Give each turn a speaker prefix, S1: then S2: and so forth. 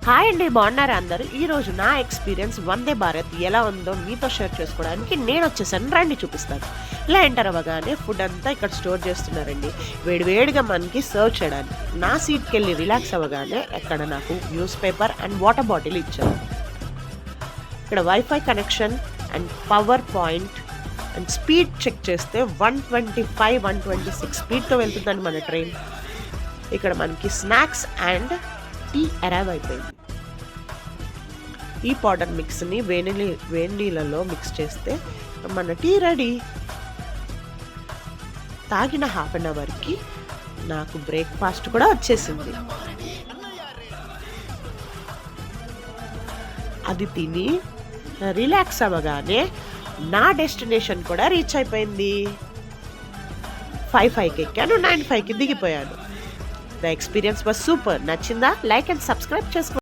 S1: Hi అండి, బాగున్నారా అందరూ? ఈరోజు నా ఎక్స్పీరియన్స్ వందే భారత్ ఎలా ఉందో మీతో షేర్ చేసుకోవడానికి నేను వచ్చేసాను. రండి చూపిస్తాను. ఇలా ఎంటర్ అవ్వగానే ఫుడ్ అంతా ఇక్కడ స్టోర్ చేస్తున్నారండి, వేడివేడిగా మనకి సర్వ్ చేయడానికి. నా సీట్కి వెళ్ళి రిలాక్స్ అవ్వగానే ఎక్కడ నాకు newspaper and water bottle ఇచ్చారు. ఇక్కడ wifi connection and power point and speed check చేస్తే 125, 126 స్పీడ్తో వెళ్తుందండి మన ట్రైన్. ఇక్కడ మనకి స్నాక్స్ అండ్ టీ అరైవ్ అయిపోయింది. ఈ పౌడర్ మిక్స్ని వేడి నీళ్ళలో మిక్స్ చేస్తే మన టీ రెడీ. తాగిన హాఫ్ అన్ అవర్కి నాకు బ్రేక్ఫాస్ట్ కూడా వచ్చేసింది. అది తిని రిలాక్స్ అవ్వగానే నా డెస్టినేషన్ కూడా రీచ్ అయిపోయింది. 5:05కి ఎక్కాను, 9:05కి దిగిపోయాను. The experience was super. నచ్చిందా? లైక్ అండ్ సబ్స్క్రైబ్ చేసుకోండి.